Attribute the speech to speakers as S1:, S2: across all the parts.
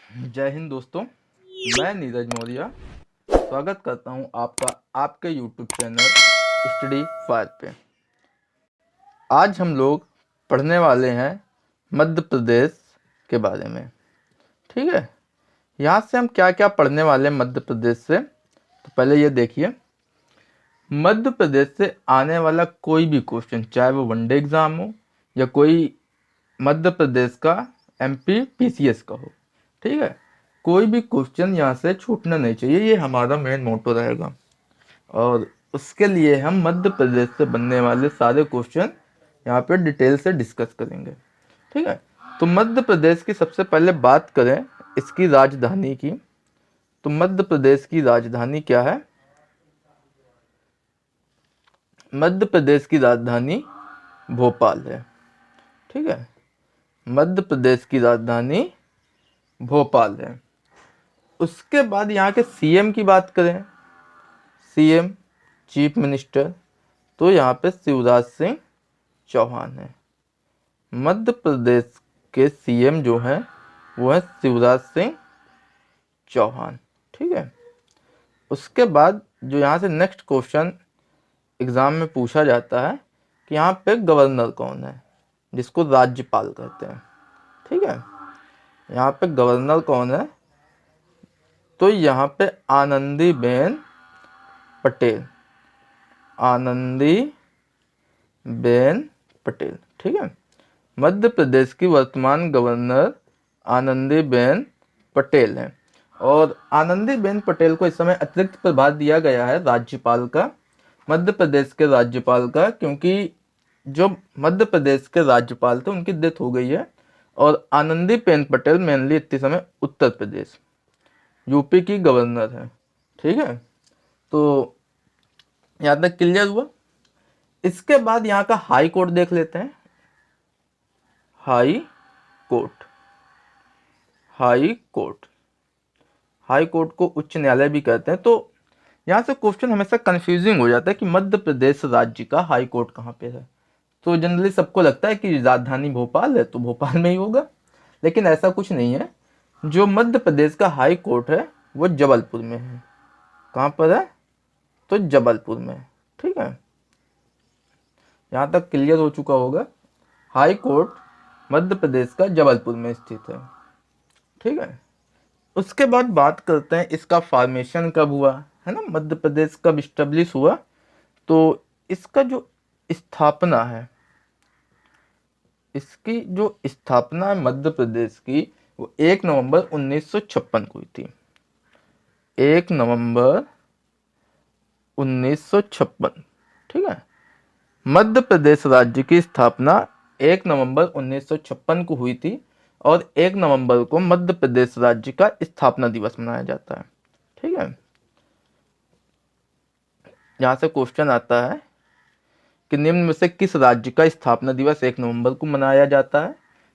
S1: जय हिंद दोस्तों, मैं नीरज मौर्य स्वागत करता हूं आपका आपके YouTube चैनल स्टडी फायर पे। आज हम लोग पढ़ने वाले हैं मध्य प्रदेश के बारे में। ठीक है, यहाँ से हम क्या क्या पढ़ने वाले हैं मध्य प्रदेश से। तो पहले ये देखिए, मध्य प्रदेश से आने वाला कोई भी क्वेश्चन, चाहे वो वनडे एग्ज़ाम हो या कोई मध्य प्रदेश का MP PCS का हो, ठीक है, कोई भी क्वेश्चन यहाँ से छूटना नहीं चाहिए। ये हमारा मेन मोटो रहेगा और उसके लिए हम मध्य प्रदेश से बनने वाले सारे क्वेश्चन यहाँ पे डिटेल से डिस्कस करेंगे। ठीक है, तो मध्य प्रदेश की सबसे पहले बात करें इसकी राजधानी की। तो मध्य प्रदेश की राजधानी क्या है? मध्य प्रदेश की राजधानी भोपाल है। ठीक है, मध्य प्रदेश की राजधानी भोपाल है। उसके बाद यहाँ के CM की बात करें, CM चीफ मिनिस्टर, तो यहाँ पे शिवराज सिंह चौहान है। मध्य प्रदेश के CM जो हैं वो है शिवराज सिंह चौहान। ठीक है, उसके बाद जो यहाँ से नेक्स्ट क्वेश्चन एग्ज़ाम में पूछा जाता है कि यहाँ पे गवर्नर कौन है, जिसको राज्यपाल कहते हैं। ठीक है, यहाँ पे गवर्नर कौन है? तो यहाँ पे आनंदीबेन पटेल, आनंदीबेन पटेल। ठीक है, मध्य प्रदेश की वर्तमान गवर्नर आनंदीबेन पटेल हैं और आनंदीबेन पटेल को इस समय अतिरिक्त प्रभार दिया गया है राज्यपाल का, मध्य प्रदेश के राज्यपाल का, क्योंकि जो मध्य प्रदेश के राज्यपाल थे उनकी डेथ हो गई है और आनंदीबेन पटेल मेनली इतने समय उत्तर प्रदेश यूपी की गवर्नर है। ठीक है, तो यहाँ तक क्लियर हुआ। इसके बाद यहाँ का हाई कोर्ट देख लेते हैं। High court, high court, high court को उच्च न्यायालय भी कहते हैं। तो यहाँ से क्वेश्चन हमेशा कंफ्यूजिंग हो जाता है कि मध्य प्रदेश राज्य का हाई कोर्ट कहाँ पे है। तो जनरली सबको लगता है कि राजधानी भोपाल है तो भोपाल में ही होगा, लेकिन ऐसा कुछ नहीं है। जो मध्य प्रदेश का हाई कोर्ट है वो जबलपुर में है। कहाँ पर है? तो जबलपुर में। ठीक है, यहाँ तक क्लियर हो चुका होगा। हाई कोर्ट मध्य प्रदेश का जबलपुर में स्थित है। ठीक है, उसके बाद बात करते हैं इसका फॉर्मेशन कब हुआ है ना, मध्य प्रदेश कब इस्टेब्लिश हुआ। तो इसका जो स्थापना है, इसकी जो स्थापना है मध्य प्रदेश की, वो 1 नवंबर 1956 को हुई थी। 1 नवंबर 1956। ठीक है, मध्य प्रदेश राज्य की स्थापना 1 नवंबर 1956 को हुई थी और 1 नवंबर को मध्य प्रदेश राज्य का स्थापना दिवस मनाया जाता है। ठीक है, यहाँ से क्वेश्चन आता है कि निम्न में से किस राज्य का स्थापना दिवस 1 नवंबर को मनाया जाता है,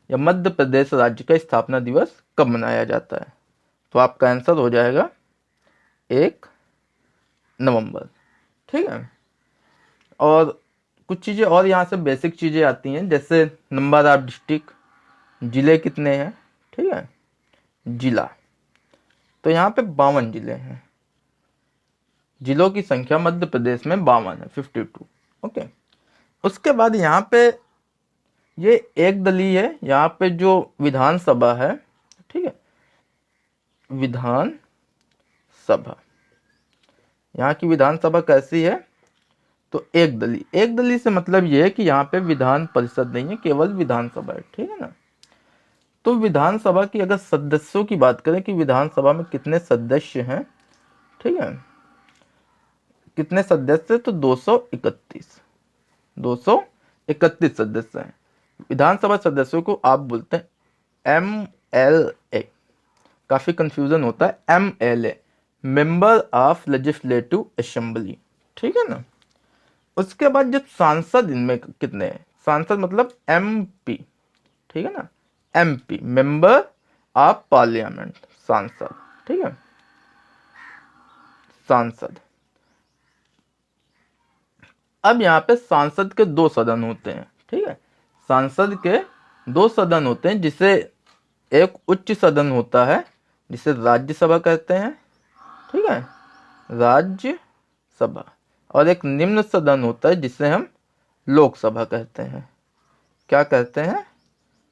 S1: या मध्य प्रदेश राज्य का स्थापना दिवस कब मनाया जाता है? तो आपका आंसर हो जाएगा 1 नवंबर। ठीक है, और कुछ चीज़ें और यहाँ से बेसिक चीज़ें आती हैं, जैसे नंबर ऑफ डिस्ट्रिक्ट, जिले कितने हैं। ठीक है, जिला, तो यहाँ पे 52 जिले हैं। जिलों की संख्या मध्य प्रदेश में 52 है, 52। ओके, उसके बाद यहाँ पे ये एक दलीय है। यहाँ पे जो विधानसभा है, ठीक है, विधान सभा, यहाँ की विधानसभा कैसी है? तो एक दलीय। एक दलीय से मतलब ये है कि यहाँ पे विधान परिषद नहीं है, केवल विधानसभा है। ठीक है ना, तो विधानसभा की अगर सदस्यों की बात करें कि विधानसभा में कितने सदस्य हैं, ठीक है, कितने सदस्य? तो 231, 231 सदस्य हैं। विधानसभा सदस्यों को आप बोलते हैं MLA। काफी कंफ्यूजन होता है, MLA member of legislative assembly. ठीक है ना, उसके बाद जब सांसद, इनमें कितने हैं? सांसद मतलब MP। ठीक है ना, MP मेंबर ऑफ पार्लियामेंट, सांसद। ठीक है, सांसद। अब यहाँ पे सांसद के 2 सदन होते हैं। ठीक है, सांसद के 2 सदन होते हैं, जिसे एक उच्च सदन होता है जिसे राज्यसभा कहते हैं, ठीक है, राज्यसभा। और एक निम्न सदन होता है जिसे हम लोकसभा कहते हैं। क्या कहते हैं?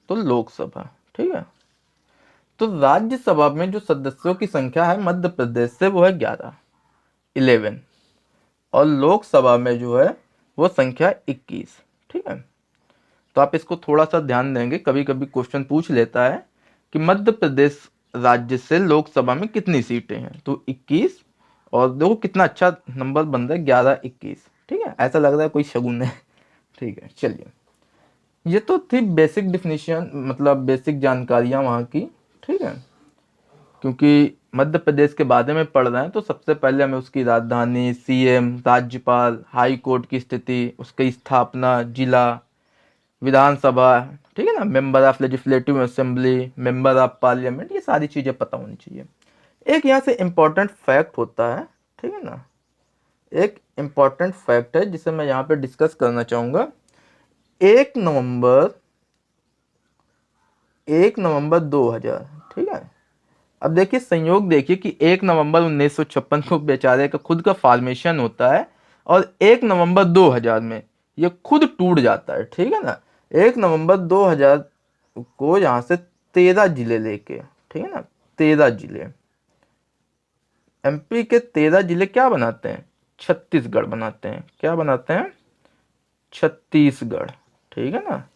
S1: तो लोकसभा, ठीक है। तो राज्यसभा में जो सदस्यों की संख्या है मध्य प्रदेश से वो है 11। और लोकसभा में जो है वो संख्या 21, ठीक है। तो आप इसको थोड़ा सा ध्यान देंगे, कभी कभी क्वेश्चन पूछ लेता है कि मध्य प्रदेश राज्य से लोकसभा में कितनी सीटें हैं, तो 21। और देखो कितना अच्छा नंबर बन रहा है, 11-21, ठीक है। ऐसा लग रहा है कोई शगुन है, ठीक है। चलिए, ये तो थी बेसिक डिफिनीशन, मतलब बेसिक जानकारियां वहाँ की, ठीक है। क्योंकि मध्य प्रदेश के बारे में पढ़ रहे हैं तो सबसे पहले हमें उसकी राजधानी, सीएम, राज्यपाल, हाई कोर्ट की स्थिति, उसकी स्थापना, जिला, विधानसभा, ठीक है ना, member of legislative assembly, member of parliament, ये सारी चीजें पता होनी चाहिए। एक यहाँ से इम्पोर्टेंट फैक्ट होता है, ठीक है ना, एक इम्पोर्टेंट फैक्ट है जिसे मैं यहाँ पे डिस्कस करना चाहूंगा। 1 नवंबर 2000, ठीक है। अब देखिए संयोग देखिए कि 1 नवंबर 1956 को बेचारे का खुद का फॉर्मेशन होता है और 1 नवंबर 2000 में ये खुद टूट जाता है, ठीक है ना। 1 नवंबर 2000 को यहाँ से 13 जिले लेके, ठीक है ना, 13 जिले, एमपी के 13 जिले क्या बनाते हैं? छत्तीसगढ़ बनाते हैं। क्या बनाते हैं? छत्तीसगढ़, ठीक है ना।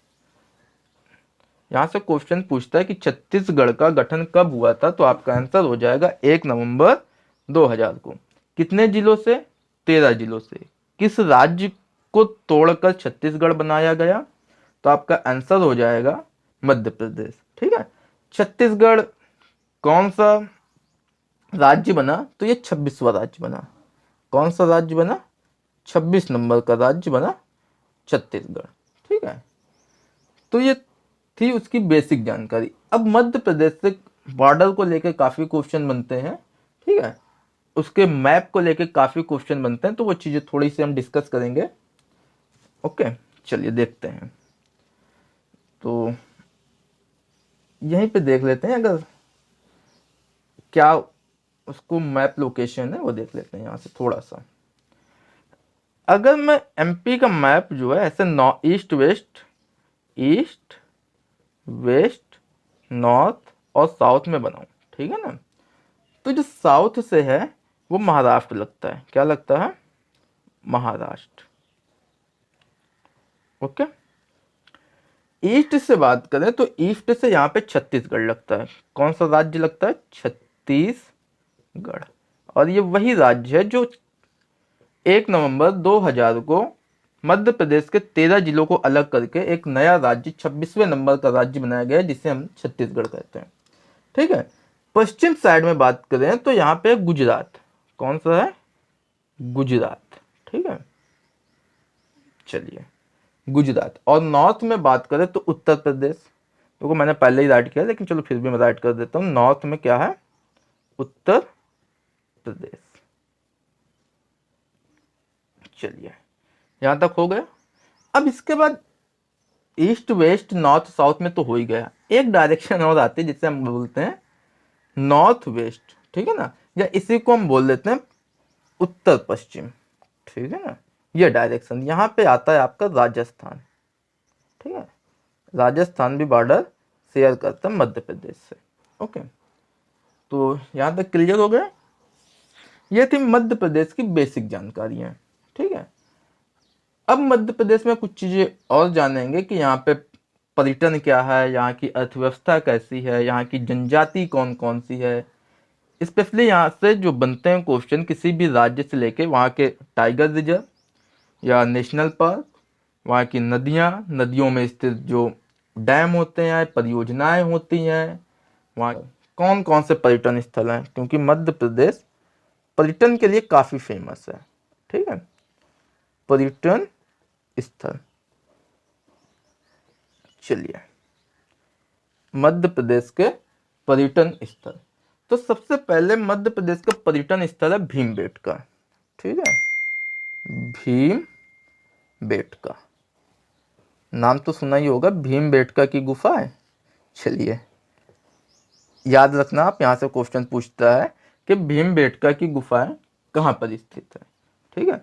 S1: यहाँ से क्वेश्चन पूछता है कि छत्तीसगढ़ का गठन कब हुआ था, तो आपका आंसर हो जाएगा 1 नवंबर 2000 को। कितने जिलों से? 13 जिलों से। किस राज्य को तोड़कर छत्तीसगढ़ बनाया गया? तो आपका आंसर हो जाएगा मध्य प्रदेश, ठीक है। छत्तीसगढ़ कौन सा राज्य बना? तो ये 26वां राज्य बना। कौन सा राज्य बना? 26 नंबर का राज्य बना छत्तीसगढ़, ठीक है। तो ये थी उसकी बेसिक जानकारी। अब मध्य प्रदेश से बॉर्डर को लेकर काफी क्वेश्चन बनते हैं, ठीक है। उसके मैप को लेकर काफी क्वेश्चन बनते हैं, तो वो चीजें थोड़ी सी हम डिस्कस करेंगे। ओके, चलिए देखते हैं। तो यहीं पे देख लेते हैं, अगर क्या उसको मैप लोकेशन है वो देख लेते हैं यहाँ से थोड़ा सा। अगर मैं एमपी का मैप जो है ऐसे ईस्ट वेस्ट नॉर्थ और साउथ में बनाऊं, ठीक है ना, तो जो साउथ से है वो महाराष्ट्र लगता है। क्या लगता है? महाराष्ट्र, ओके। ईस्ट से बात करें तो ईस्ट से यहाँ पे छत्तीसगढ़ लगता है। कौन सा राज्य लगता है? छत्तीसगढ़। और ये वही राज्य है जो 1 नवंबर 2000 को मध्य प्रदेश के 13 जिलों को अलग करके एक नया राज्य 26वें नंबर का राज्य बनाया गया है, जिसे हम छत्तीसगढ़ कहते हैं, ठीक है। पश्चिम साइड में बात करें तो यहाँ पे गुजरात। कौन सा है? गुजरात, ठीक है। चलिए, गुजरात। और नॉर्थ में बात करें तो उत्तर प्रदेश। देखो मैंने पहले ही राइट किया, लेकिन चलो फिर भी मैं राइट कर देता हूँ। नॉर्थ में क्या है? उत्तर प्रदेश। चलिए, यहां तक हो गया। अब इसके बाद ईस्ट वेस्ट नॉर्थ साउथ में तो हो ही गया। एक डायरेक्शन और आती है जिसे हम बोलते हैं नॉर्थ वेस्ट, ठीक है ना, या इसी को हम बोल देते हैं उत्तर पश्चिम, ठीक है ना। ये डायरेक्शन यहाँ पे आता है आपका राजस्थान, ठीक है। राजस्थान भी बॉर्डर शेयर करता है मध्य प्रदेश से, ओके। तो यहाँ तक क्लियर हो गया। ये थी मध्य प्रदेश की बेसिक जानकारियां, ठीक है। अब मध्य प्रदेश में कुछ चीजें और जानेंगे कि यहाँ पे पर्यटन क्या है, यहाँ की अर्थव्यवस्था कैसी है, यहाँ की जनजाति कौन कौन सी है। स्पेशली यहाँ से जो बनते हैं क्वेश्चन किसी भी राज्य से लेके वहाँ के टाइगर रिजर्व या नेशनल पार्क, वहाँ की नदियाँ, नदियों में स्थित जो डैम होते हैं, परियोजनाएं होती हैं, वहाँ कौन कौन से पर्यटन स्थल हैं, क्योंकि मध्य प्रदेश पर्यटन के लिए काफ़ी फेमस है, ठीक है। पर्यटन स्थल, चलिए, मध्य प्रदेश के पर्यटन स्थल। तो सबसे पहले मध्य प्रदेश का पर्यटन स्थल है भीमबेटका, ठीक है। भीमबेटका नाम तो सुना ही होगा, भीमबेटका की गुफा है। चलिए, याद रखना, आप यहाँ से क्वेश्चन पूछता है कि भीमबेटका की गुफाएं कहाँ पर स्थित है। ठीक है,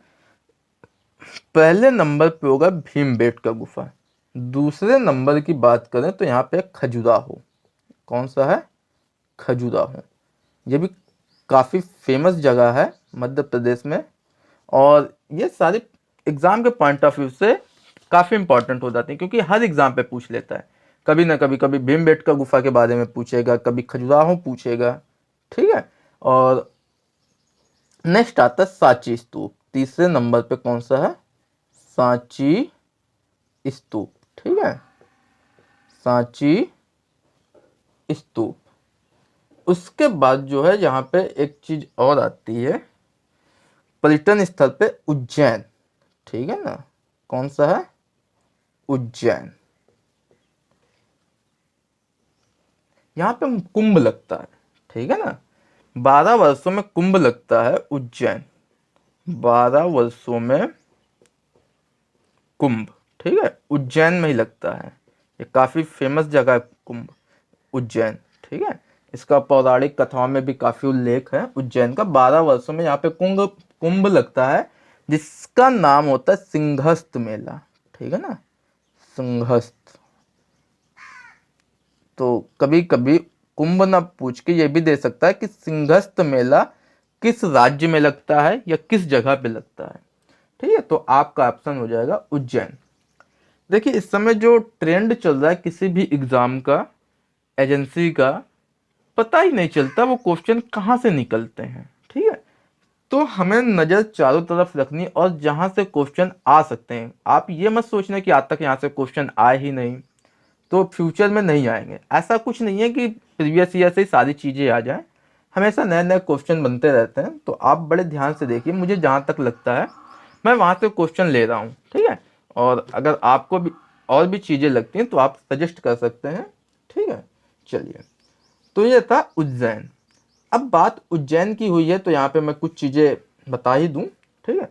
S1: पहले नंबर पे होगा भीमबेटका गुफा। दूसरे नंबर की बात करें तो यहाँ पे खजुराहो। कौन सा है? खजुराहो। ये भी काफ़ी फेमस जगह है मध्य प्रदेश में, और ये सारे एग्जाम के पॉइंट ऑफ व्यू से काफ़ी इंपॉर्टेंट हो जाती है, क्योंकि हर एग्जाम पे पूछ लेता है। कभी ना कभी, कभी भीमबेटका गुफा के बारे में पूछेगा, कभी खजुराहो पूछेगा। ठीक है, और नेक्स्ट आता है सांची स्तूप। तीसरे नंबर पे कौन सा है? सांची स्तूप। ठीक है, सांची स्तूप। उसके बाद जो है यहाँ पे एक चीज और आती है, पर्यटन स्थल पे उज्जैन। ठीक है ना, कौन सा है? उज्जैन। यहाँ पे कुंभ लगता है। ठीक है ना, 12 वर्षों में कुंभ लगता है उज्जैन। 12 वर्षों में कुंभ। ठीक है, उज्जैन में ही लगता है। ये काफी फेमस जगह है कुंभ, उज्जैन। ठीक है, इसका पौराणिक कथाओं में भी काफी उल्लेख है उज्जैन का। 12 वर्षों में यहाँ पे कुंभ कुंभ लगता है, जिसका नाम होता है सिंहस्थ मेला। ठीक है ना, सिंहस्थ। तो कभी कभी कुंभ ना पूछ के ये भी दे सकता है कि सिंहस्थ मेला किस राज्य में लगता है या किस जगह पे लगता है। ठीक है, तो आपका ऑप्शन हो जाएगा उज्जैन। देखिए, इस समय जो ट्रेंड चल रहा है किसी भी एग्जाम का, एजेंसी का, पता ही नहीं चलता वो क्वेश्चन कहाँ से निकलते हैं। ठीक है, तो हमें नज़र चारों तरफ रखनी, और जहाँ से क्वेश्चन आ सकते हैं, आप ये मत सोचना कि आज तक यहाँ से क्वेश्चन आए ही नहीं तो फ्यूचर में नहीं आएंगे। ऐसा कुछ नहीं है कि प्रीवियस ईयर से ही सारी चीज़ें आ जाएं। हमेशा नए नए क्वेश्चन बनते रहते हैं, तो आप बड़े ध्यान से देखिए। मुझे जहाँ तक लगता है मैं वहाँ से क्वेश्चन ले रहा हूँ। ठीक है, और अगर आपको भी और भी चीज़ें लगती हैं तो आप सजेस्ट कर सकते हैं। ठीक है, चलिए, तो ये था उज्जैन। अब बात उज्जैन की हुई है तो यहाँ पे मैं कुछ चीज़ें बता ही दूँ। ठीक है,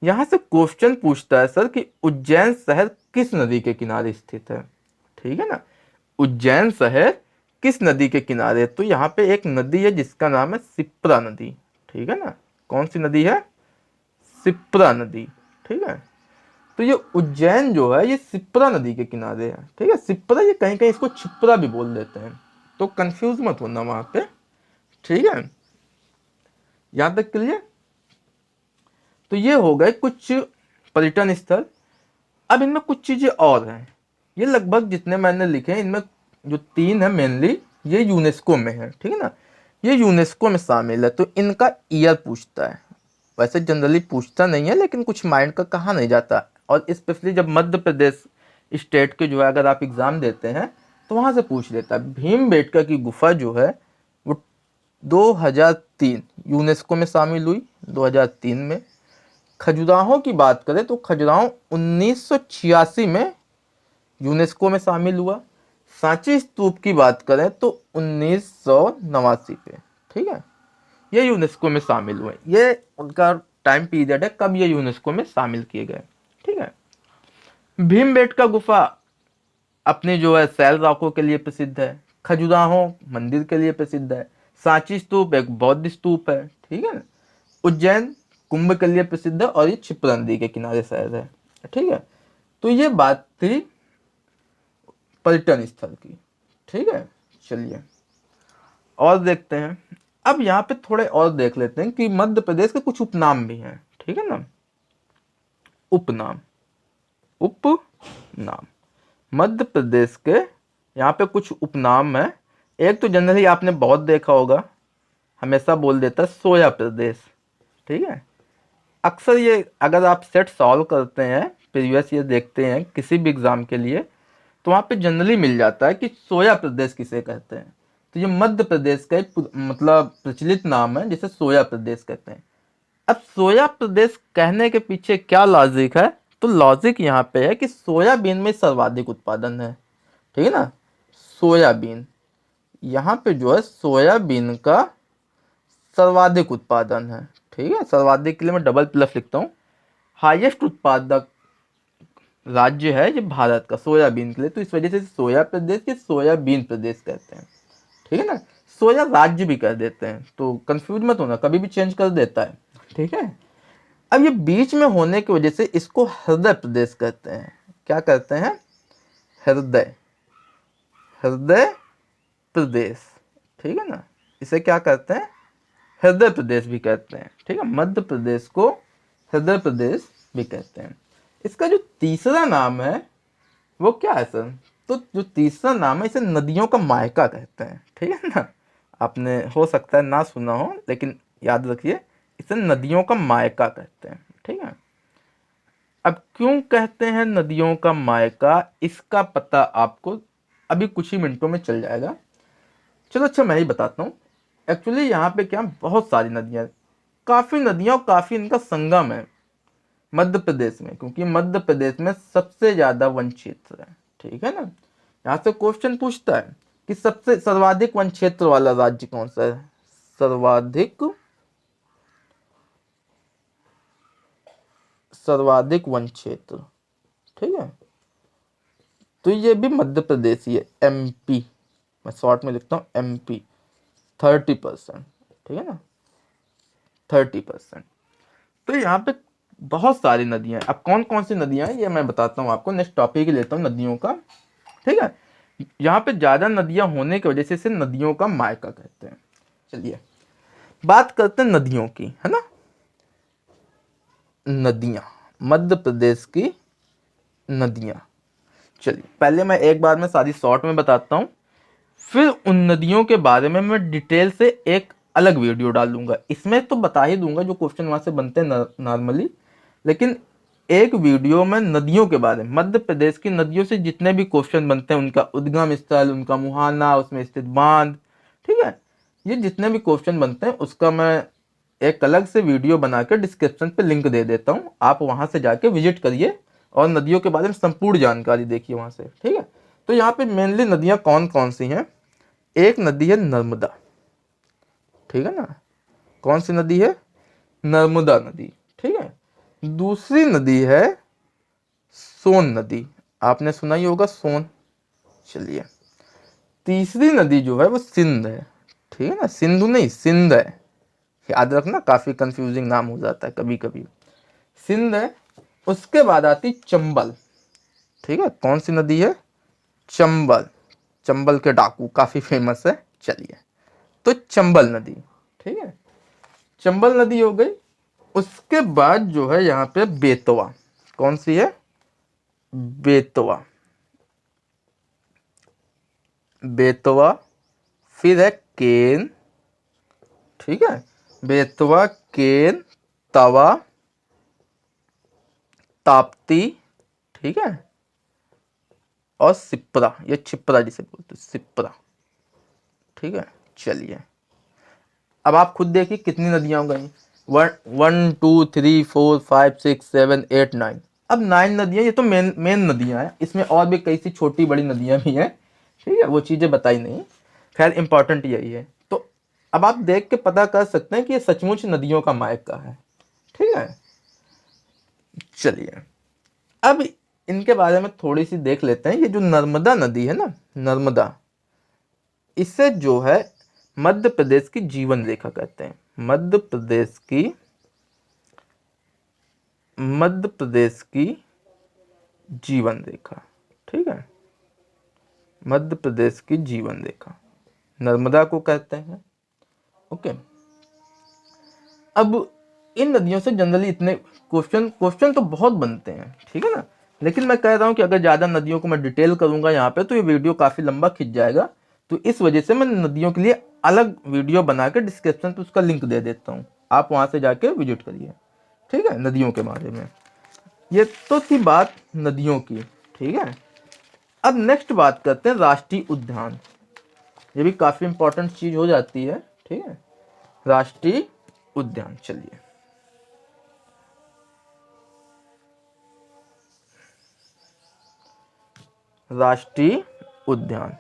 S1: यहाँ से क्वेश्चन पूछता है सर कि उज्जैन शहर किस नदी के किनारे स्थित है। ठीक है ना, उज्जैन शहर किस नदी के किनारे है? तो यहाँ पे एक नदी है जिसका नाम है सिप्रा नदी। ठीक है ना, कौन सी नदी है? सिप्रा नदी। ठीक है, तो ये उज्जैन जो है ये सिप्रा नदी के किनारे है। ठीक है, सिप्रा, ये कहीं कहीं इसको छिप्रा भी बोल देते हैं, तो कंफ्यूज मत होना वहां पे। ठीक है, यहां तक क्लियर? तो ये हो गए कुछ पर्यटन स्थल। अब इनमें कुछ चीजें और हैं। ये लगभग जितने मैंने लिखे हैं इनमें जो 3 है मेनली, ये यूनेस्को में है। ठीक है ना, ये यूनेस्को में शामिल है, तो इनका ईयर पूछता है। वैसे जनरली पूछता नहीं है, लेकिन कुछ माइंड का कहा नहीं जाता, और स्पेशली जब मध्य प्रदेश स्टेट के जो है अगर आप एग्जाम देते हैं तो वहां से पूछ लेता है। भीमबेटका की गुफा जो है वो 2003 यूनेस्को में शामिल हुई, 2003 में। खजुराहो की बात करें तो खजुराहो 1986 में यूनेस्को में शामिल हुआ। सांची स्तूप की बात करें तो 1989 पे। ठीक है, ये यूनेस्को में शामिल हुए। ये उनका टाइम पीरियड है कब ये यूनेस्को में शामिल किए गए। ठीक है, भीमबेटका गुफा अपनी जो है शैलराकों के लिए प्रसिद्ध है। खजुराहो मंदिर के लिए प्रसिद्ध है। सांची स्तूप एक बौद्ध स्तूप है। ठीक है ना, उज्जैन कुंभ के लिए प्रसिद्ध है, और ये क्षिप्रा नदी के किनारे शहर है। ठीक है, तो ये बात थी पर्यटन स्थल की। ठीक है, चलिए और देखते हैं। अब यहाँ पे थोड़े और देख लेते हैं कि मध्य प्रदेश के कुछ उपनाम भी हैं। ठीक है ना, उपनाम, उपनाम मध्य प्रदेश के यहाँ पे कुछ उपनाम है। एक तो जनरली आपने बहुत देखा होगा, हमेशा बोल देता है सोया प्रदेश। ठीक है, अक्सर ये अगर आप सेट सॉल्व करते हैं, प्रीवियस ईयर देखते हैं किसी भी एग्जाम के लिए, तो वहाँ पे जनरली मिल जाता है कि सोया प्रदेश किसे कहते हैं। तो ये मध्य प्रदेश का एक मतलब प्रचलित नाम है जिसे सोया प्रदेश कहते हैं। अब सोया प्रदेश कहने के पीछे क्या लॉजिक है? तो लॉजिक यहाँ पे है कि सोयाबीन में सर्वाधिक उत्पादन है। ठीक है ना, सोयाबीन, यहाँ पे जो है सोयाबीन का सर्वाधिक उत्पादन है। ठीक है, सर्वाधिक के लिए मैं डबल प्लस लिखता हूँ। हाईएस्ट उत्पादक राज्य है ये भारत का सोयाबीन के लिए, तो इस वजह से सोया प्रदेश के सोयाबीन प्रदेश कहते हैं। ठीक है ना। सो या राज्य भी कह देते हैं, तो कंफ्यूज मत होना, कभी भी चेंज कर देता है, ठीक है। अब ये बीच में होने की वजह से इसको हृदय प्रदेश कहते हैं। क्या कहते हैं? हृदय, हृदय प्रदेश, ठीक है ना। इसे क्या कहते हैं? हृदय प्रदेश भी कहते हैं, ठीक है। मध्य प्रदेश को हृदय प्रदेश भी कहते हैं। इसका जो तीसरा नाम है वो क्या है सर? तो जो तीसरा नाम है, इसे नदियों का मायका कहते हैं, ठीक है ना। आपने हो सकता है ना सुना हो, लेकिन याद रखिए इसे नदियों का मायका कहते हैं, ठीक है। अब क्यों कहते हैं नदियों का मायका, इसका पता आपको अभी कुछ ही मिनटों में चल जाएगा। चलो अच्छा, मैं ही बताता हूँ। एक्चुअली यहाँ पे क्या, बहुत सारी नदियाँ, काफ़ी नदियाँ और काफ़ी इनका संगम है मध्य प्रदेश में, क्योंकि मध्य प्रदेश में सबसे ज़्यादा वन क्षेत्र है, ठीक है ना। यहाँ से क्वेश्चन पूछता है कि सबसे सर्वाधिक वन क्षेत्र वाला राज्य कौन सा है? सर्वाधिक वन क्षेत्र, ठीक है। तो ये भी मध्य प्रदेश ही है, एमपी। मैं शॉर्ट में लिखता हूँ एमपी, 30%, ठीक है ना, 30%। तो यहाँ पे बहुत सारी नदियाँ हैं। अब कौन कौन सी नदियाँ हैं ये मैं बताता हूँ आपको, नेक्स्ट टॉपिक ही लेता हूँ नदियों का, ठीक है। यहाँ पे ज़्यादा नदियाँ होने की वजह से इसे नदियों का मायका कहते हैं। चलिए बात करते हैं नदियों की, है ना। नदियाँ, मध्य प्रदेश की नदियाँ। चलिए पहले मैं एक बार में सारी शॉर्ट में बताता हूँ, फिर उन नदियों के बारे में मैं डिटेल से एक अलग वीडियो डालूंगा। इसमें तो बता ही दूंगा जो क्वेश्चन वहां से बनते हैं नॉर्मली, लेकिन एक वीडियो में नदियों के बारे में, मध्य प्रदेश की नदियों से जितने भी क्वेश्चन बनते हैं, उनका उद्गम स्थल, उनका मुहाना, उसमें स्थित बांध, ठीक है, ये जितने भी क्वेश्चन बनते हैं उसका मैं एक अलग से वीडियो बनाकर डिस्क्रिप्शन पे लिंक दे देता हूँ। आप वहां से जाके विजिट करिए और नदियों के बारे में संपूर्ण जानकारी देखिए वहां से, ठीक है। तो यहाँ पे मेनली नदियाँ कौन कौन सी हैं? एक नदी है नर्मदा, ठीक है ना। कौन सी नदी है? नर्मदा नदी, ठीक है। दूसरी नदी है सोन नदी, आपने सुना ही होगा सोन। चलिए तीसरी नदी जो है वो सिंध है, ठीक है ना, सिंधु नहीं सिंध है, याद रखना, काफी कंफ्यूजिंग नाम हो जाता है कभी कभी। सिंध है। उसके बाद आती चंबल, ठीक है। कौन सी नदी है? चंबल, चंबल के डाकू काफी फेमस है। चलिए तो चंबल नदी, ठीक है, चंबल नदी हो गई। उसके बाद जो है यहाँ पे बेतवा, कौन सी है? बेतवा, बेतवा। फिर है केन, ठीक है, बेतवा, केन, तवा, ताप्ती, ठीक है, और सिप्रा, ये छिप्रा जिसे बोलते हैं, सिप्रा, ठीक है। चलिए अब आप खुद देखिए कितनी नदियां हो गई, 1 2 3 4 5 6 7 8 9। अब 9 नदियां, ये तो मेन मेन नदियां हैं, इसमें और भी कई सी छोटी बड़ी नदियां भी हैं, ठीक है, वो चीजें बताई नहीं। खैर इंपॉर्टेंट यही है। तो अब आप देख के पता कर सकते हैं कि ये सचमुच नदियों का मायका है, ठीक है। चलिए अब इनके बारे में थोड़ी सी देख लेते हैं। ये जो नर्मदा नदी है ना, नर्मदा, इसे जो है मध्य प्रदेश की जीवन रेखा कहते हैं। मध्य प्रदेश की जीवन रेखा, ठीक है, मध्य प्रदेश की जीवन रेखा नर्मदा को कहते हैं, ओके। अब इन नदियों से जनरली इतने क्वेश्चन तो बहुत बनते हैं, ठीक है ना, लेकिन मैं कह रहा हूं कि अगर ज़्यादा नदियों को मैं डिटेल करूंगा यहाँ पे तो ये वीडियो काफ़ी लंबा खिंच जाएगा। तो इस वजह से मैं नदियों के लिए अलग वीडियो बना के डिस्क्रिप्शन पे उसका लिंक दे देता हूँ, आप वहाँ से जाके विजिट करिए, ठीक है, नदियों के बारे में। ये तो थी बात नदियों की, ठीक है। अब नेक्स्ट बात करते हैं राष्ट्रीय उद्यान। ये भी काफ़ी इंपॉर्टेंट चीज़ हो जाती है, ठीक है, राष्ट्रीय उद्यान। चलिए राष्ट्रीय उद्यान,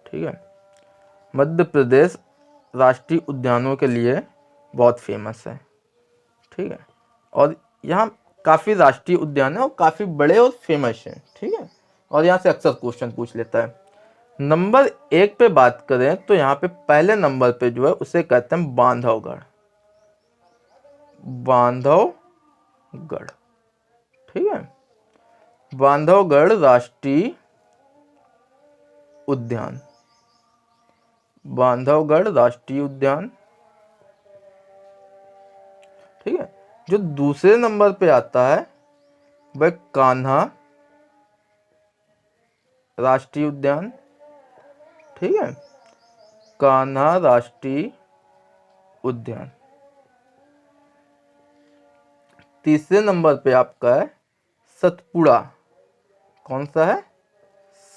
S1: ठीक है, मध्य प्रदेश राष्ट्रीय उद्यानों के लिए बहुत फेमस है, ठीक है। और यहाँ काफ़ी राष्ट्रीय उद्यान है और काफ़ी बड़े और फेमस हैं, ठीक है। और यहाँ से अक्सर क्वेश्चन पूछ लेता है। नंबर 1 पे बात करें तो यहाँ पे पहले नंबर पे जो है उसे कहते हैं बांधवगढ़। बांधवगढ़, ठीक है। बांधवगढ़ राष्ट्रीय उद्यान, बांधवगढ़ राष्ट्रीय उद्यान, ठीक है। जो दूसरे नंबर पे आता है वह कान्हा राष्ट्रीय उद्यान, ठीक है, कान्हा राष्ट्रीय उद्यान। तीसरे नंबर पे आपका है सतपुड़ा। कौन सा है?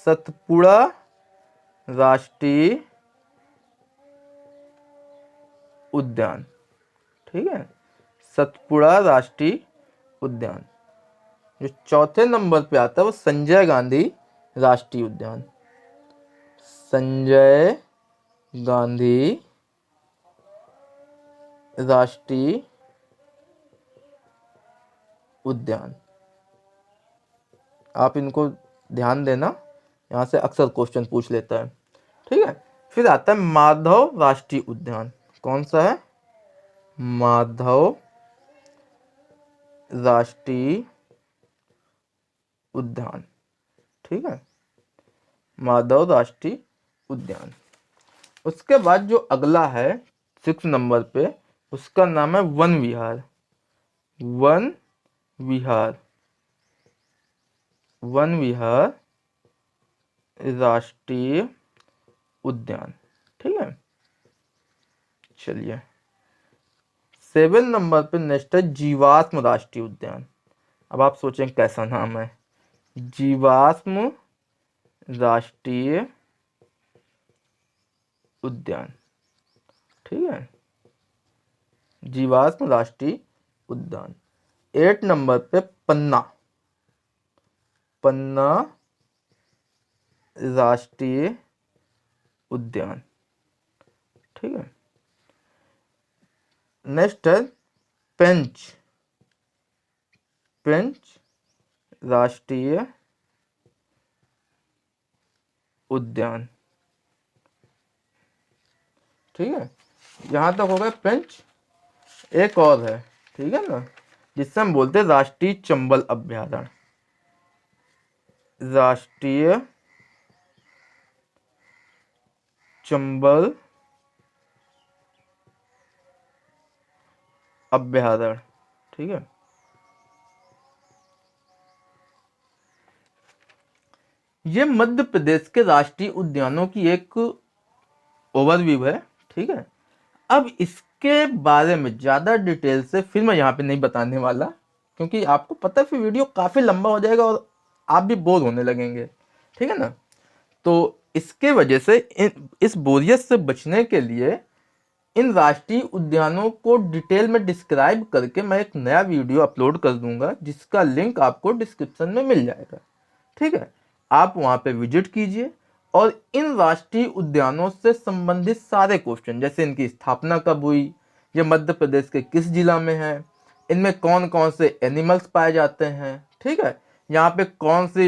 S1: सतपुड़ा राष्ट्रीय उद्यान, ठीक है, सतपुड़ा राष्ट्रीय उद्यान। जो चौथे नंबर पे आता है वो संजय गांधी राष्ट्रीय उद्यान, संजय गांधी राष्ट्रीय उद्यान। आप इनको ध्यान देना, यहाँ से अक्सर क्वेश्चन पूछ लेता है, ठीक है। फिर आता है माधव राष्ट्रीय उद्यान। कौन सा है? माधव राष्ट्रीय उद्यान, ठीक है, माधव राष्ट्रीय उद्यान। उसके बाद जो अगला है 6 नंबर पे, उसका नाम है वन विहार। वन विहार, वन विहार राष्ट्रीय उद्यान, ठीक है। चलिए 7 नंबर पे नेक्स्ट है जीवाश्म राष्ट्रीय उद्यान। अब आप सोचें कैसा नाम है, जीवाश्म राष्ट्रीय उद्यान, ठीक है, जीवाश्म राष्ट्रीय उद्यान। 8 नंबर पे पन्ना, पन्ना राष्ट्रीय उद्यान, ठीक है। नेक्स्ट है पेंच, पेंच राष्ट्रीय उद्यान, ठीक है। यहां तक हो गया पेंच। एक और है, ठीक है ना, जिससे हम बोलते हैं राष्ट्रीय चंबल अभ्यारण्य। राष्ट्रीय चंबल अभ्यारण्य, ठीक है। ये मध्य प्रदेश के राष्ट्रीय उद्यानों की एक ओवरव्यू है, ठीक है। अब इसके बारे में ज़्यादा डिटेल से फिर मैं यहाँ पे नहीं बताने वाला, क्योंकि आपको पता है फिर वीडियो काफ़ी लंबा हो जाएगा और आप भी बोर होने लगेंगे, ठीक है ना। तो इसके वजह से इस बोरियत से बचने के लिए इन राष्ट्रीय उद्यानों को डिटेल में डिस्क्राइब करके मैं एक नया वीडियो अपलोड कर दूंगा, जिसका लिंक आपको डिस्क्रिप्शन में मिल जाएगा, ठीक है। आप वहाँ पे विजिट कीजिए और इन राष्ट्रीय उद्यानों से संबंधित सारे क्वेश्चन, जैसे इनकी स्थापना कब हुई, ये मध्य प्रदेश के किस जिला में है, इनमें कौन कौन से एनिमल्स पाए जाते हैं, ठीक है, यहाँ पे कौन सी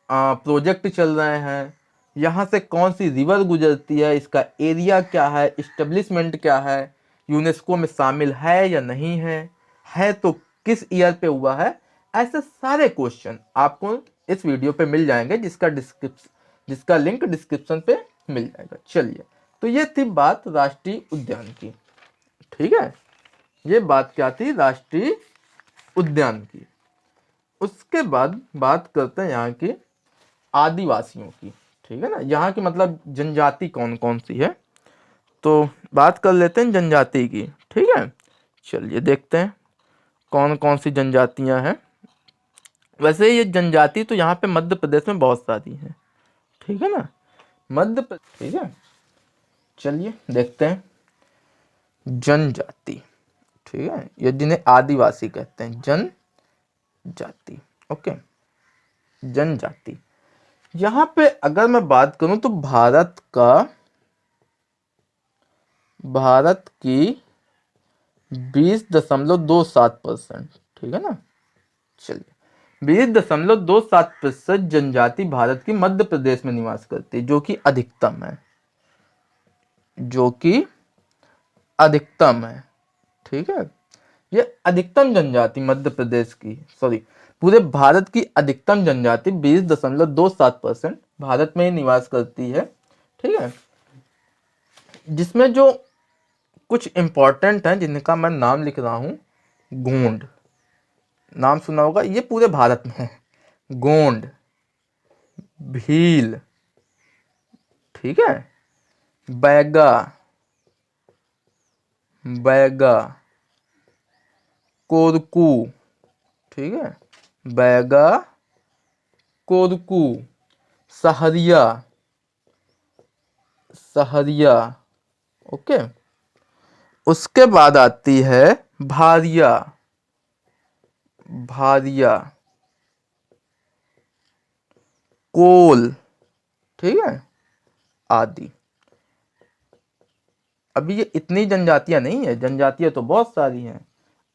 S1: प्रोजेक्ट चल रहे हैं, यहाँ से कौन सी रिवर गुजरती है, इसका एरिया क्या है, इस्टेब्लिशमेंट क्या है, यूनेस्को में शामिल है या नहीं है तो किस ईयर पे हुआ है, ऐसे सारे क्वेश्चन आपको इस वीडियो पे मिल जाएंगे, जिसका लिंक डिस्क्रिप्शन पे मिल जाएगा। चलिए, तो ये थी बात राष्ट्रीय उद्यान की, ठीक है। ये बात क्या थी? राष्ट्रीय उद्यान की। उसके बाद बात करते हैं यहाँ की आदिवासियों की, ठीक है ना। यहाँ की मतलब जनजाति कौन कौन सी है, तो बात कर लेते हैं जनजाति की, ठीक है। चलिए देखते हैं कौन कौन सी जनजातियां हैं। वैसे ये जनजाति तो यहाँ पे मध्य प्रदेश में बहुत सारी हैं, ठीक है ना, मध्य प्रदेश, ठीक है। चलिए देखते हैं जनजाति, ठीक है, ये जिन्हें आदिवासी कहते हैं, जनजाति, ओके, जनजाति। यहाँ पे अगर मैं बात करूं तो भारत की 20.27%, ठीक है ना। चलिए 20.27% जनजाति भारत की मध्य प्रदेश में निवास करती है, जो कि अधिकतम है, जो कि अधिकतम है। ठीक है, ये अधिकतम जनजाति मध्य प्रदेश की, सॉरी पूरे भारत की अधिकतम जनजाति 20.27% भारत में ही निवास करती है। ठीक है, जिसमें जो कुछ इंपॉर्टेंट हैं जिनका मैं नाम लिख रहा हूं, गोंड, नाम सुना होगा, ये पूरे भारत में है। गोंड, भील, ठीक है, बैगा, बैगा, कोरकू, ठीक है, बैगा, कोरकू, सहरिया, सहरिया, ओके। उसके बाद आती है भारिया, भारिया, कोल, ठीक है, आदि। अभी ये इतनी जनजातियां नहीं है, जनजातियां तो बहुत सारी हैं।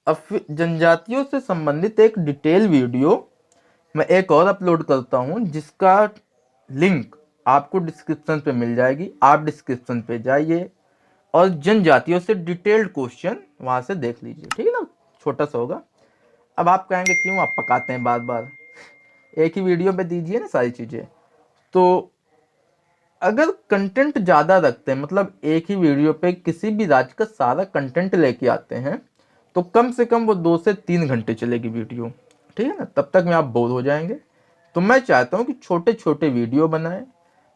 S1: अब फिर जनजातियों से संबंधित एक डिटेल वीडियो मैं एक और अपलोड करता हूं, जिसका लिंक आपको डिस्क्रिप्शन पे मिल जाएगी। आप डिस्क्रिप्शन पे जाइए और जनजातियों से डिटेल्ड क्वेश्चन वहां से देख लीजिए, ठीक है ना, छोटा सा होगा। अब आप कहेंगे क्यों आप पकाते हैं बार बार, एक ही वीडियो पे दीजिए ना सारी चीजें। तो अगर कंटेंट ज़्यादा रखते हैं, मतलब एक ही वीडियो पे किसी भी राज्य का सारा कंटेंट लेके आते हैं, तो कम से कम वो 2 से 3 घंटे चलेगी वीडियो, ठीक है ना, तब तक में आप बोर हो जाएंगे। तो मैं चाहता हूँ कि छोटे छोटे वीडियो बनाएं।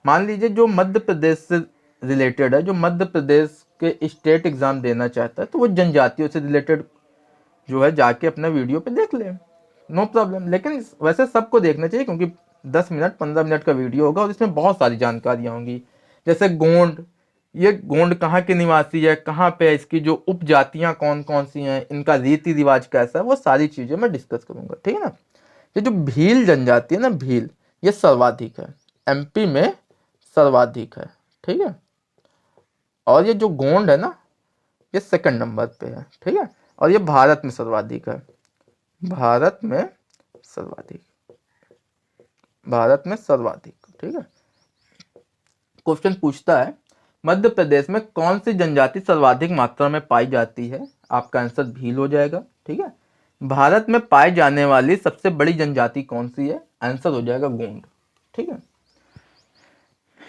S1: मान लीजिए जो मध्य प्रदेश से रिलेटेड है, जो मध्य प्रदेश के स्टेट एग्जाम देना चाहता है, तो वो जनजातियों से रिलेटेड जो है जाके अपना वीडियो पे देख ले, नो प्रॉब्लम। लेकिन वैसे सबको देखना चाहिए, क्योंकि 10 मिनट 15 मिनट का वीडियो होगा और इसमें बहुत सारी जानकारियां होंगी। जैसे गोंड, ये गोंड कहाँ के निवासी है, कहाँ पे है, इसकी जो उपजातियां कौन कौन सी हैं, इनका रीति रिवाज कैसा है, वो सारी चीजें मैं डिस्कस करूंगा, ठीक है ना। ये जो भील जनजाति है ना, भील, ये सर्वाधिक है, एमपी में सर्वाधिक है, ठीक है। और ये जो गोंड है ना, ये सेकंड नंबर पे है, ठीक है। और ये भारत में सर्वाधिक है, भारत में सर्वाधिक, भारत में सर्वाधिक, ठीक है। क्वेश्चन पूछता है मध्य प्रदेश में कौन सी जनजाति सर्वाधिक मात्रा में पाई जाती है, आपका आंसर भील हो जाएगा, ठीक है। भारत में पाई जाने वाली सबसे बड़ी जनजाति कौन सी है, आंसर हो जाएगा गोंड, ठीक है।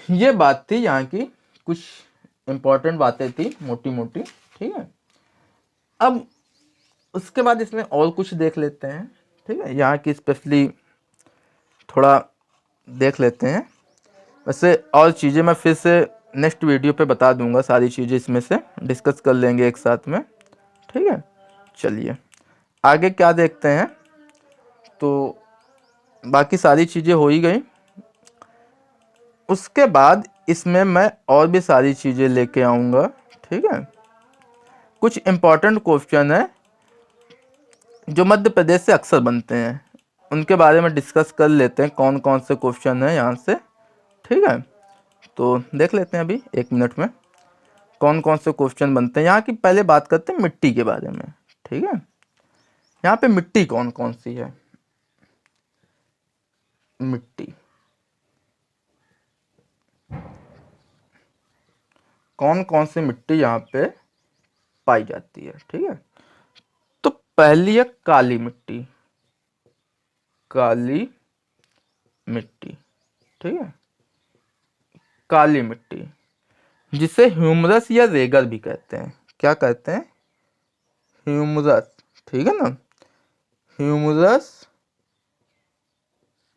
S1: ये बात थी यहाँ की, कुछ इंपॉर्टेंट बातें थी मोटी मोटी, ठीक है। अब उसके बाद इसमें और कुछ देख लेते हैं, ठीक है, यहाँ की स्पेशली थोड़ा देख लेते हैं। वैसे और चीज़ें मैं फिर से नेक्स्ट वीडियो पे बता दूंगा, सारी चीज़ें इसमें से डिस्कस कर लेंगे एक साथ में, ठीक है। चलिए आगे क्या देखते हैं। तो बाकी सारी चीज़ें हो ही गई। उसके बाद इसमें मैं और भी सारी चीज़ें लेके आऊँगा, ठीक है। कुछ इम्पोर्टेंट क्वेश्चन है जो मध्य प्रदेश से अक्सर बनते हैं, उनके बारे में डिस्कस कर लेते हैं, कौन कौन से क्वेश्चन है यहाँ से, ठीक है। तो देख लेते हैं अभी 1 मिनट में कौन कौन से क्वेश्चन बनते हैं। यहाँ की पहले बात करते हैं मिट्टी के बारे में, ठीक है। यहाँ पे मिट्टी कौन कौन सी है, मिट्टी कौन कौन सी मिट्टी यहाँ पे पाई जाती है, ठीक है। तो पहली है काली मिट्टी, काली मिट्टी, ठीक है, काली मिट्टी, जिसे ह्यूमरस या रेगर भी कहते हैं। क्या कहते हैं, ह्यूमरस, ठीक है ना, ह्यूमरस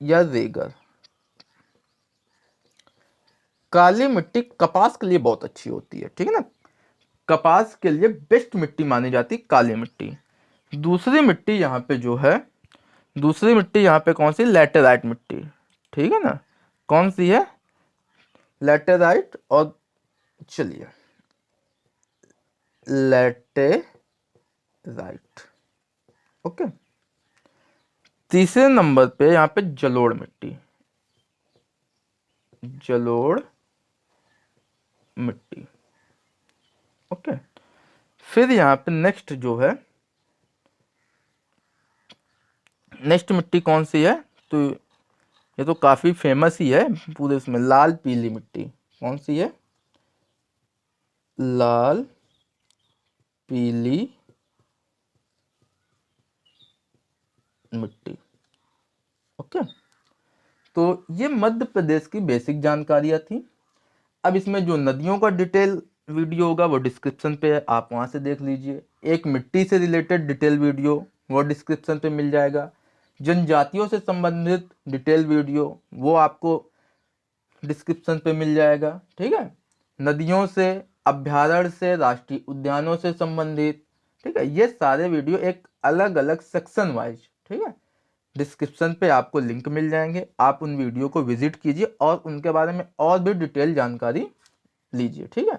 S1: या रेगर। काली मिट्टी कपास के लिए बहुत अच्छी होती है, ठीक है ना, कपास के लिए बेस्ट मिट्टी मानी जाती है काली मिट्टी। दूसरी मिट्टी यहाँ पे जो है, दूसरी मिट्टी यहाँ पे कौन सी, लैटेराइट मिट्टी, ठीक है ना, कौन सी है, लैटेराइट। और चलिए लैटेराइट, ओके। तीसरे नंबर पे यहाँ पे जलोढ़ मिट्टी, जलोढ़ मिट्टी, ओके। फिर यहाँ पे नेक्स्ट जो है नेक्स्ट मिट्टी कौन सी है? तो ये तो काफ़ी फेमस ही है पूरे इसमें, लाल पीली मिट्टी। कौन सी है? लाल पीली मिट्टी। ओके, तो ये मध्य प्रदेश की बेसिक जानकारियाँ थी। अब इसमें जो नदियों का डिटेल वीडियो होगा वो डिस्क्रिप्शन पे है, आप वहाँ से देख लीजिए। एक मिट्टी से रिलेटेड डिटेल वीडियो वो डिस्क्रिप्शन पे मिल जाएगा। जनजातियों से संबंधित डिटेल वीडियो वो आपको डिस्क्रिप्शन पे मिल जाएगा। ठीक है, नदियों से, अभ्यारण्य से, राष्ट्रीय उद्यानों से संबंधित, ठीक है, ये सारे वीडियो एक अलग अलग सेक्शन वाइज, ठीक है, डिस्क्रिप्शन पे आपको लिंक मिल जाएंगे। आप उन वीडियो को विजिट कीजिए और उनके बारे में और भी डिटेल जानकारी लीजिए। ठीक है,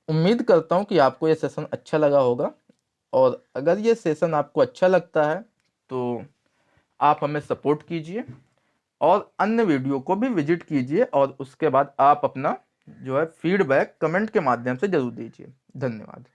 S1: उम्मीद करता हूँ कि आपको ये सेशन अच्छा लगा होगा, और अगर ये सेशन आपको अच्छा लगता है तो आप हमें सपोर्ट कीजिए और अन्य वीडियो को भी विजिट कीजिए, और उसके बाद आप अपना जो है फीडबैक कमेंट के माध्यम से जरूर दीजिए। धन्यवाद।